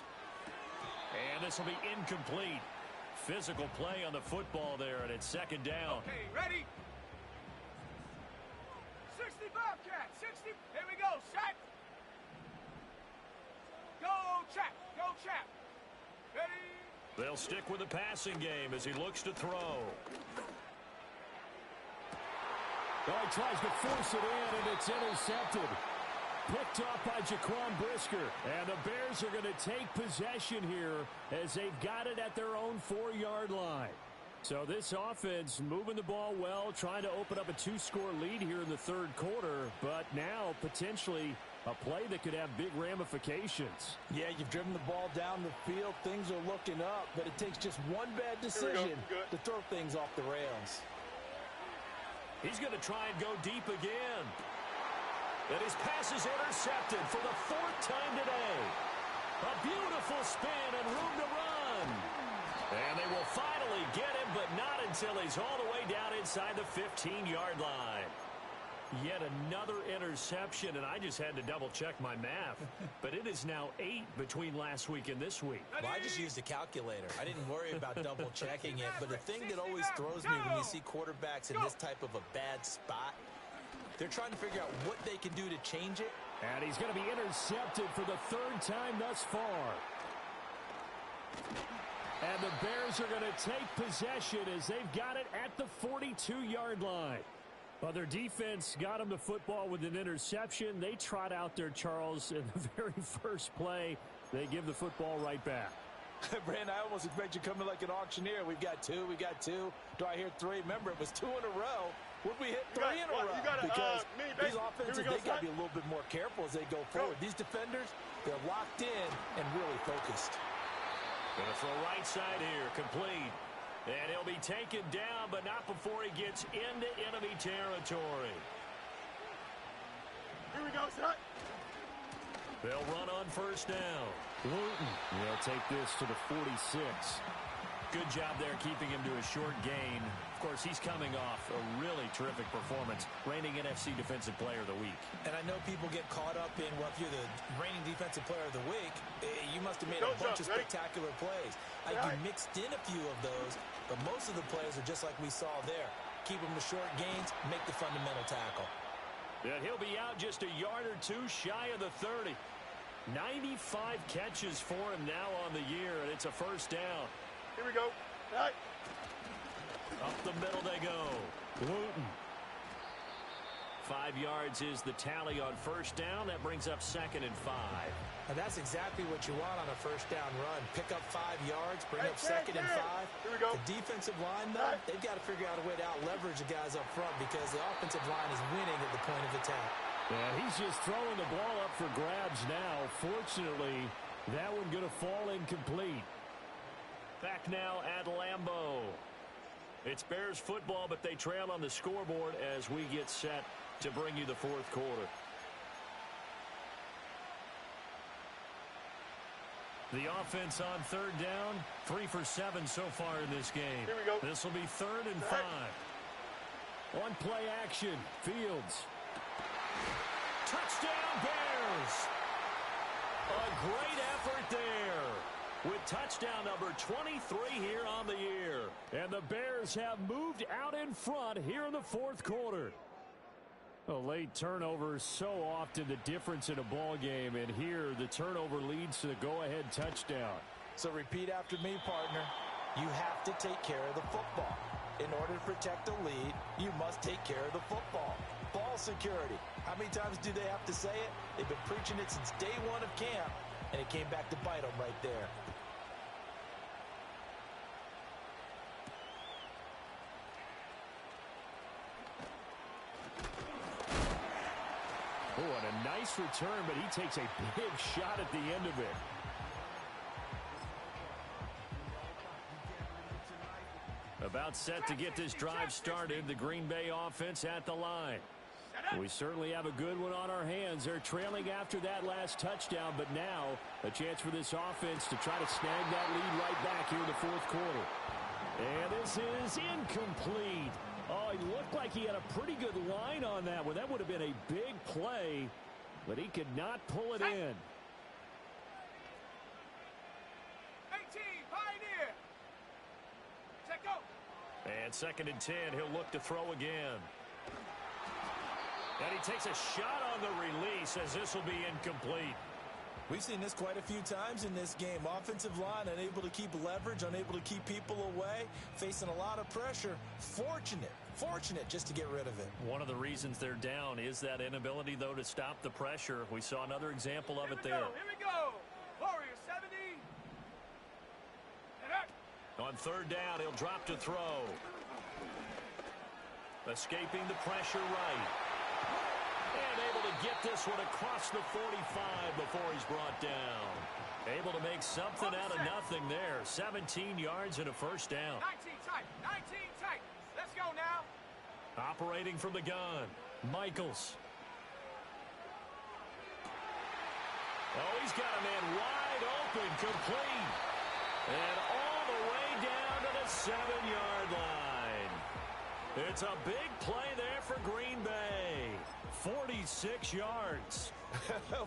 And this will be incomplete. Physical play on the football there, and it's 2nd down. Okay, ready? 60 Bobcat, 60. Here we go, set. Go, Chap. Go, Chap. Ready? They'll stick with the passing game as he looks to throw. Oh, he tries to force it in, and it's intercepted. Picked off by Jaquan Brisker. And the Bears are going to take possession here as they've got it at their own 4-yard line. So this offense moving the ball well, trying to open up a 2-score lead here in the 3rd quarter. But now potentially a play that could have big ramifications. Yeah, you've driven the ball down the field. Things are looking up, but it takes just one bad decision to throw things off the rails. He's going to try and go deep again. And his pass is intercepted for the 4th time today. A beautiful spin and room to run. And they will finally get him, but not until he's all the way down inside the 15-yard line. Yet another interception, and I just had to double-check my math. But it is now 8 between last week and this week. Well, I just used a calculator. I didn't worry about double-checking it. But the thing that always throws me when you see quarterbacks in this type of a bad spot, they're trying to figure out what they can do to change it. And he's going to be intercepted for the 3rd time thus far. And the Bears are going to take possession as they've got it at the 42-yard line. Well, their defense got them the football with an interception. They trot out there, Charles, in the very first play. They give the football right back. Brand, I almost expect you coming like an auctioneer. We've got 2, we got 2. Do I hear 3? Remember, it was 2 in a row. Would we hit 3 in a row? Because these offenses, they got to be a little bit more careful as they go forward. These defenders, they're locked in and really focused. Going to throw right side here, complete. And he'll be taken down, but not before he gets into enemy territory. Here we go, set. They'll run on 1st down. Luton, they'll take this to the 46. Good job there keeping him to a short gain. Of course, he's coming off a really terrific performance, reigning NFC Defensive Player of the Week. And I know people get caught up in, well, if you're the reigning Defensive Player of the Week, you must have made a bunch of spectacular plays. You mixed in a few of those, but most of the plays are just like we saw there. Keep them to short gains, make the fundamental tackle. And he'll be out just a yard or 2 shy of the 30. 95 catches for him now on the year, and it's a 1st down. Here we go. Right. Up the middle they go. Luton. 5 yards is the tally on 1st down. That brings up 2nd and 5. And that's exactly what you want on a 1st down run. Pick up 5 yards, bring up 2nd and 5. Here we go. The defensive line, though, they've got to figure out a way to out-leverage the guys up front because the offensive line is winning at the point of attack. Yeah, he's just throwing the ball up for grabs now. Fortunately, that one going to fall incomplete. Back now at Lambeau. It's Bears football, but they trail on the scoreboard as we get set to bring you the 4th quarter. The offense on 3rd down, 3 for 7 so far in this game. Here we go. This will be 3rd and 5. On play action, Fields. Touchdown Bears! A great effort there with touchdown number 23 here on the year. And the Bears have moved out in front here in the fourth quarter. A late turnover is so often the difference in a ball game, and here the turnover leads to the go-ahead touchdown. So repeat after me, partner. You have to take care of the football. In order to protect the lead, you must take care of the football. Ball security. How many times do they have to say it? They've been preaching it since day one of camp, and it came back to bite them right there. Oh, and a nice return, but he takes a big shot at the end of it. About set to get this drive started, the Green Bay offense at the line. We certainly have a good one on our hands. They're trailing after that last touchdown, but now a chance for this offense to try to snag that lead right back here in the fourth quarter. And this is incomplete. Oh, he looked like he had a pretty good line on that one. That would have been a big play, but he could not pull it in. 18, Pioneer. Check go. And 2nd and 10, he'll look to throw again. And he takes a shot on the release as this will be incomplete. We've seen this quite a few times in this game. Offensive line unable to keep leverage, unable to keep people away, facing a lot of pressure. Fortunate just to get rid of it. One of the reasons they're down is that inability, though, to stop the pressure. We saw another example of it there. Here we go. Warrior 70. On 3rd down, he'll drop to throw. Escaping the pressure right. And able to get this one across the 45 before he's brought down. Able to make something out of nothing there. 17 yards and a first down. 19 tight. 19 tight. Let's go now. Operating from the gun, Michaels. Oh, he's got a man wide open, complete. And all the way down to the 7-yard line. It's a big play there for Green Bay. 46 yards.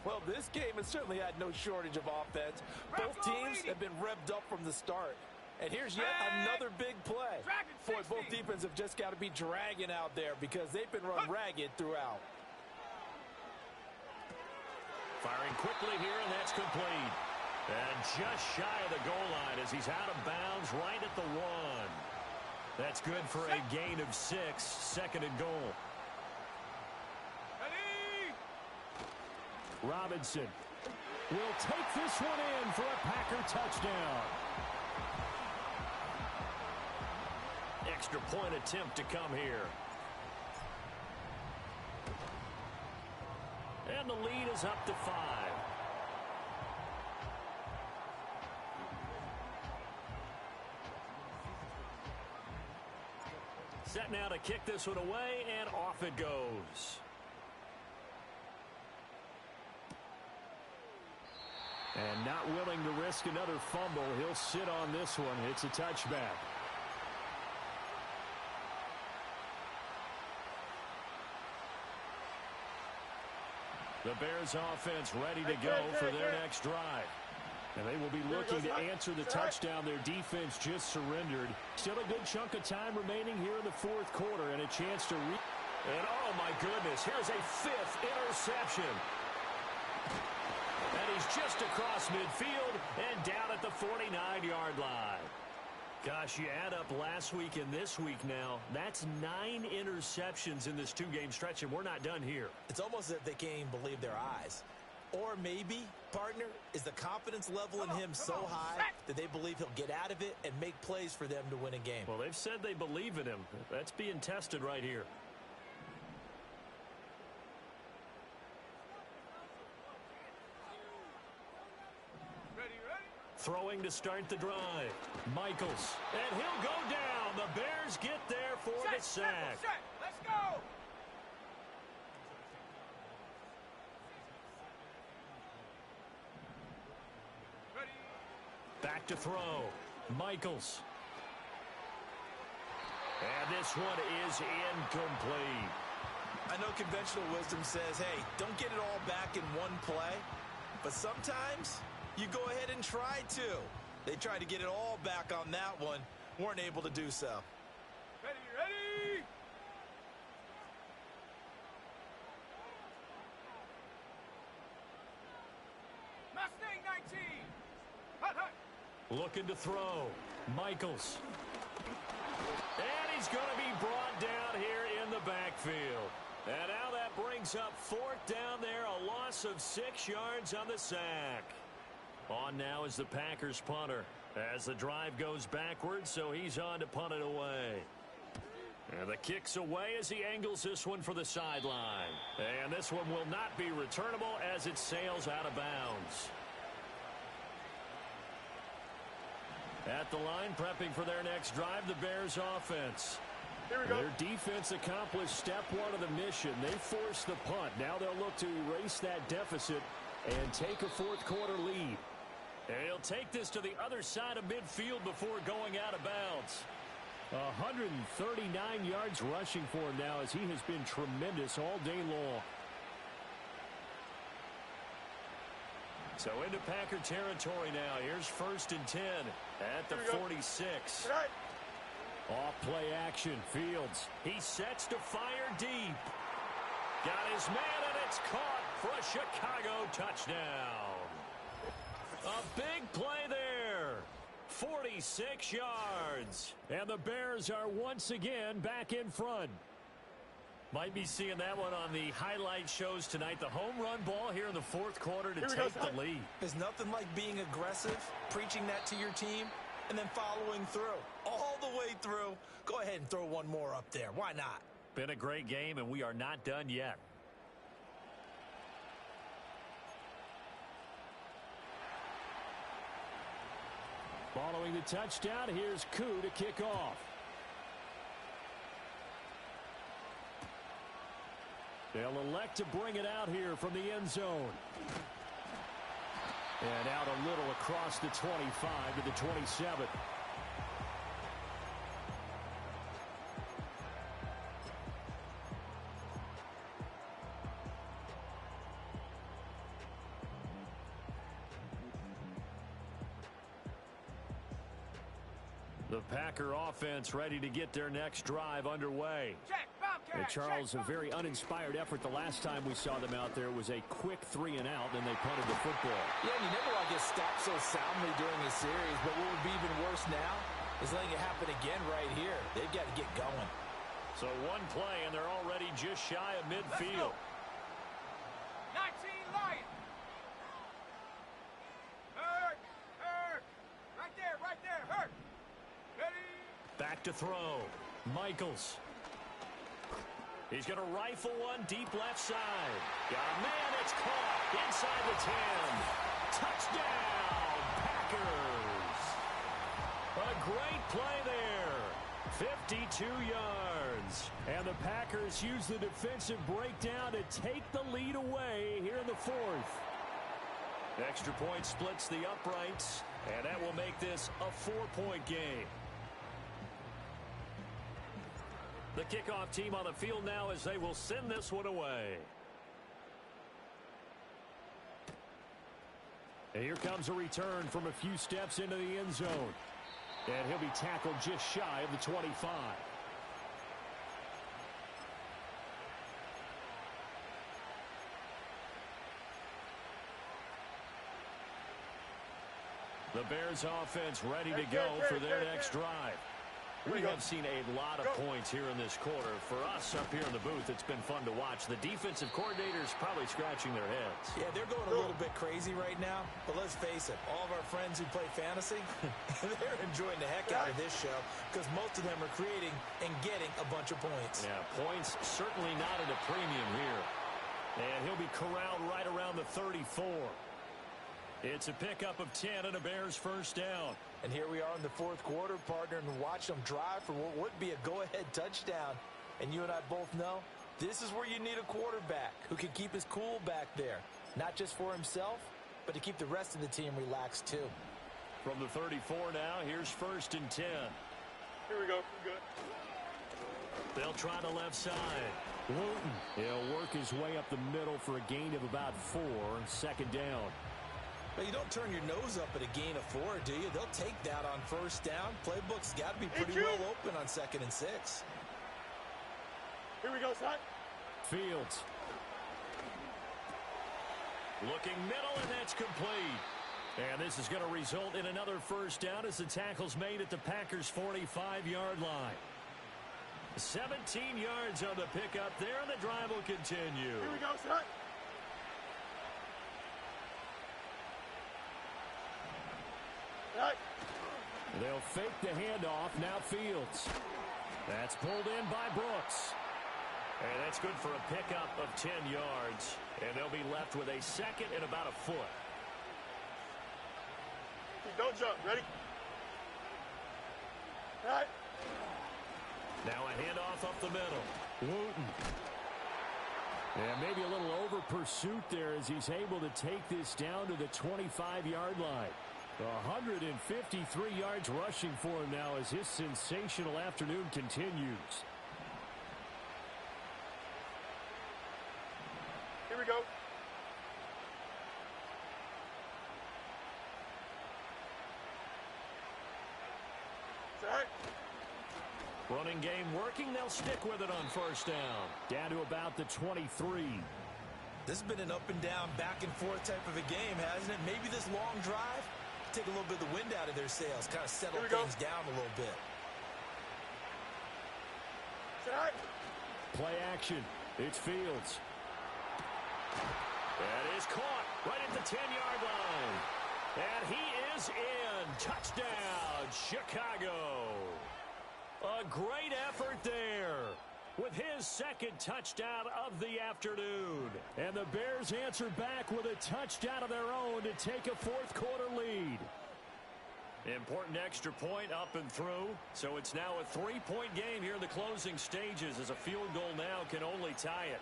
Well, this game has certainly had no shortage of offense. Both teams have been revved up from the start. And here's yet another big play. Boy, both defenses have just got to be dragging out there because they've been run ragged throughout. Firing quickly here, and that's complete. And just shy of the goal line as he's out of bounds right at the 1. That's good for a gain of 6, 2nd and goal. Robinson will take this one in for a Packer touchdown. Extra point attempt to come here. And the lead is up to 5. Set now to kick this one away, and off it goes. And not willing to risk another fumble, he'll sit on this one. It's a touchback. The Bears offense ready to go for their next drive. And they will be looking to answer the touchdown their defense just surrendered. Still a good chunk of time remaining here in the fourth quarter and a chance to And oh my goodness, here's a 5th interception. And he's just across midfield and down at the 49-yard line. Gosh, you add up last week and this week now, that's 9 interceptions in this 2-game stretch, and we're not done here. It's almost as if they can't even believe their eyes. Or maybe, partner, is the confidence level in him so high that they believe he'll get out of it and make plays for them to win a game. Well, they've said they believe in him. That's being tested right here. Throwing to start the drive. Michaels. And he'll go down. The Bears get there for the sack. Let's go. Back to throw. Michaels. And this one is incomplete. I know conventional wisdom says, hey, don't get it all back in one play. But sometimes you go ahead and try to. They tried to get it all back on that one. Weren't able to do so. Ready, ready! Mustang 19! Hut, hut! Looking to throw. Michaels. And he's going to be brought down here in the backfield. And now that brings up fourth down there, a loss of 6 yards on the sack. On now is the Packers punter as the drive goes backwards, so he's on to punt it away. And the kick's away as he angles this one for the sideline. And this one will not be returnable as it sails out of bounds. At the line, prepping for their next drive, the Bears offense. Here we go. Their defense accomplished step one of the mission. They forced the punt. Now they'll look to erase that deficit and take a fourth quarter lead. And he'll take this to the other side of midfield before going out of bounds. 139 yards rushing for him now as he has been tremendous all day long. So into Packer territory now. Here's 1st and 10 at the 46. Right. Off play action. Fields. He sets to fire deep. Got his man, and it's caught for a Chicago touchdown. A big play there. 46 yards. And the Bears are once again back in front. Might be seeing that one on the highlight shows tonight. The home run ball here in the fourth quarter to take the lead. There's nothing like being aggressive, preaching that to your team, and then following through. All the way through. Go ahead and throw one more up there. Why not? Been a great game, and we are not done yet. Following the touchdown, here's Koo to kick off. They'll elect to bring it out here from the end zone. And out a little across the 25 to the 27. The Packer offense ready to get their next drive underway. Check, Bobcat, And Charles, check, a very uninspired effort the last time we saw them out there was a quick 3 and out, and they punted the football. Yeah, and you never want to get stopped so soundly during a series, but what would be even worse now is letting it happen again right here. They've got to get going. So one play, and they're already just shy of midfield. 19 Lion. Hurt. Right there, hurt. Ready. Back to throw. Michaels. He's going to rifle one deep left side. Got a man, it's caught inside the 10. Touchdown, Packers. A great play there. 52 yards. And the Packers use the defensive breakdown to take the lead away here in the fourth. Extra point splits the uprights, and that will make this a 4-point game. The kickoff team on the field now as they will send this one away. And here comes a return from a few steps into the end zone. And he'll be tackled just shy of the 25. The Bears offense ready to go for their next drive. We have seen a lot of points here in this quarter. For us up here in the booth, it's been fun to watch. The defensive coordinators probably scratching their heads. Yeah, they're going a little bit crazy right now, but let's face it, all of our friends who play fantasy, they're enjoying the heck out of this show because most of them are creating and getting a bunch of points. Yeah, points certainly not at a premium here. And he'll be corralled right around the 34. It's a pickup of 10 and a Bears first down. And here we are in the fourth quarter, partner, and watch them drive for what would be a go-ahead touchdown. And you and I both know this is where you need a quarterback who can keep his cool back there. Not just for himself, but to keep the rest of the team relaxed too. From the 34 now, here's 1st and 10. Here we go. We're good. They'll try the left side. Wooten, he'll work his way up the middle for a gain of about 4, second down. But you don't turn your nose up at a gain of 4, do you? They'll take that on first down. Playbook's got to be pretty well open on 2nd and 6. Here we go, son. Fields. Looking middle, and that's complete. And this is going to result in another first down as the tackle's made at the Packers' 45-yard line. 17 yards on the pickup there, and the drive will continue. Here we go, son. Right. They'll fake the handoff. Now Fields. That's pulled in by Brooks. And that's good for a pickup of 10 yards. And they'll be left with a 2nd and about a foot. Don't jump. Ready? Right. Now a handoff up the middle. Wooten. And maybe a little over pursuit there as he's able to take this down to the 25-yard line. 153 yards rushing for him now as his sensational afternoon continues. Here we go. Set. Running game working. They'll stick with it on first down. Down to about the 23. This has been an up-and-down, back-and-forth type of a game, hasn't it? Maybe this long drive take a little bit of the wind out of their sails, kind of settle things down a little bit. Set. Play action. It's Fields. That is caught right at the 10-yard line. And he is in. Touchdown, Chicago. A great effort there with his 2nd touchdown of the afternoon. And the Bears answer back with a touchdown of their own to take a 4th-quarter lead. Important extra point up and through. So it's now a 3-point game here in the closing stages as a field goal now can only tie it.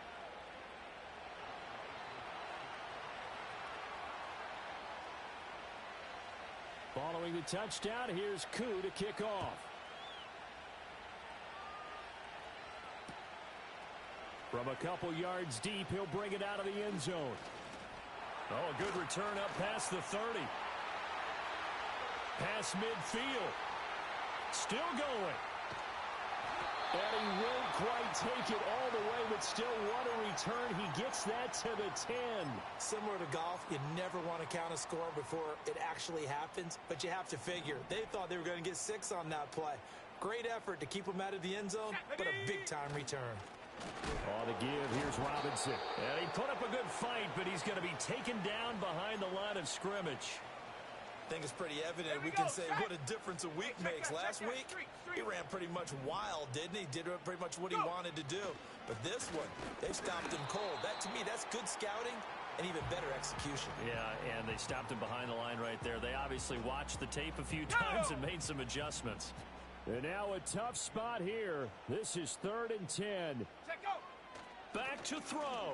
Following the touchdown, here's Koo to kick off. From a couple yards deep, he'll bring it out of the end zone. Oh, a good return up past the 30. Past midfield. Still going. And he won't quite take it all the way, but still want a return. He gets that to the 10. Similar to golf, you never want to count a score before it actually happens, but you have to figure. They thought they were going to get 6 on that play. Great effort to keep them out of the end zone, but a big-time return. On the give, here's Robinson. And he put up a good fight, but he's going to be taken down behind the line of scrimmage. I think it's pretty evident. We can say what a difference a week makes. Last week, he ran pretty much wild, didn't he? Did pretty much what he wanted to do. But this one, they stopped him cold. That, to me, that's good scouting and even better execution. Yeah, and they stopped him behind the line right there. They obviously watched the tape a few times and made some adjustments. And now a tough spot here. This is 3rd and 10. Check go. Back to throw.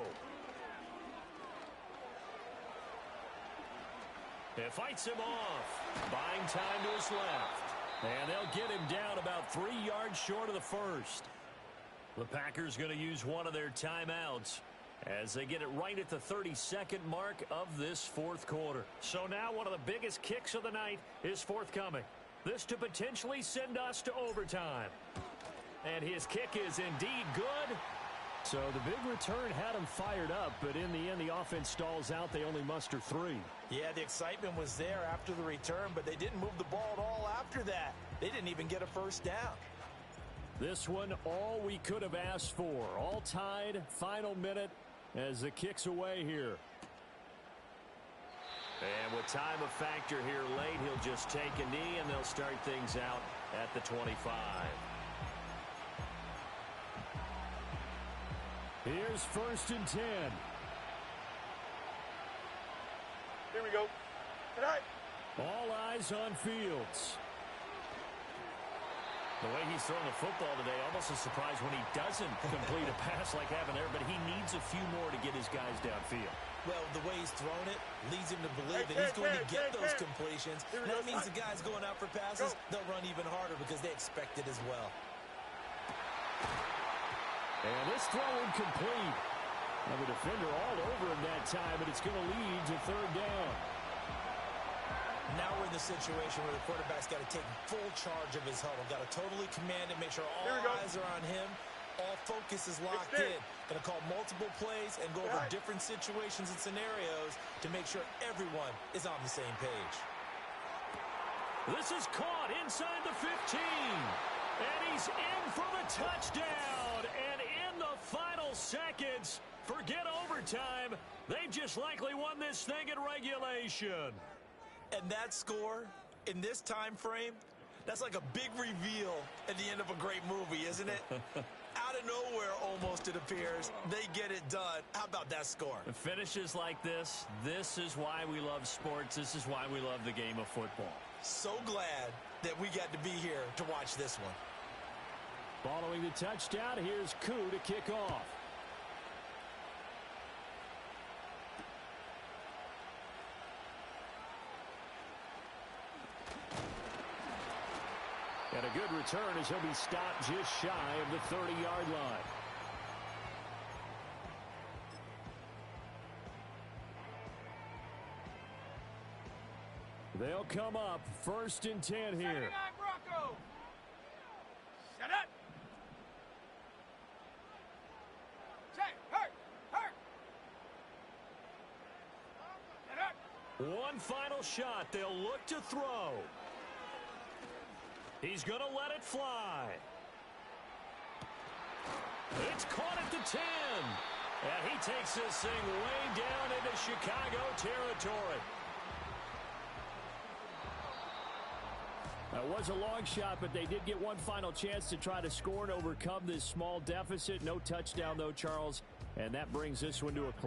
It fights him off. Buying time to his left. And they'll get him down about 3 yards short of the first. The Packers going to use one of their timeouts as they get it right at the 32nd mark of this 4th quarter. So now one of the biggest kicks of the night is forthcoming. This to potentially send us to overtime. And his kick is indeed good. So the big return had him fired up, but in the end, the offense stalls out. They only muster 3. Yeah, the excitement was there after the return, but they didn't move the ball at all after that. They didn't even get a first down. This one, all we could have asked for. All tied, final minute as the kick's away here. And with time a factor here late, he'll just take a knee, and they'll start things out at the 25. Here's 1st and 10. Here we go. Tonight. All eyes on Fields. The way he's throwing the football today, almost a surprise when he doesn't complete a pass like having there, but he needs a few more to get his guys downfield. Well, the way he's thrown it leads him to believe that he's going to get those completions. And that means the guys going out for passes, they'll run even harder because they expect it as well. And this throw incomplete. And the defender all over him that time, and it's going to lead to third down. Now we're in the situation where the quarterback's got to take full charge of his huddle. Got to totally command it, make sure all eyes are on him. All focus is locked in. Going to call multiple plays and go over different situations and scenarios to make sure everyone is on the same page. This is caught inside the 15. And he's in for the touchdown. And in the final seconds, forget overtime. They've just likely won this thing in regulation. And that score in this time frame, that's like a big reveal at the end of a great movie, isn't it? Out of nowhere, almost, it appears, they get it done. How about that score? The finishes like this is why we love sports. This is why we love the game of football. So glad that we got to be here to watch this one. Following the touchdown, here's Koo to kick off. And a good return as he'll be stopped just shy of the 30-yard line. They'll come up 1st and 10 here. Bronco. Shut up. Say, hurt. Shut up. One final shot. They'll look to throw. He's going to let it fly. It's caught at the 10. And he takes this thing way down into Chicago territory. That was a long shot, but they did get one final chance to try to score and overcome this small deficit. No touchdown, though, Charles. And that brings this one to a close.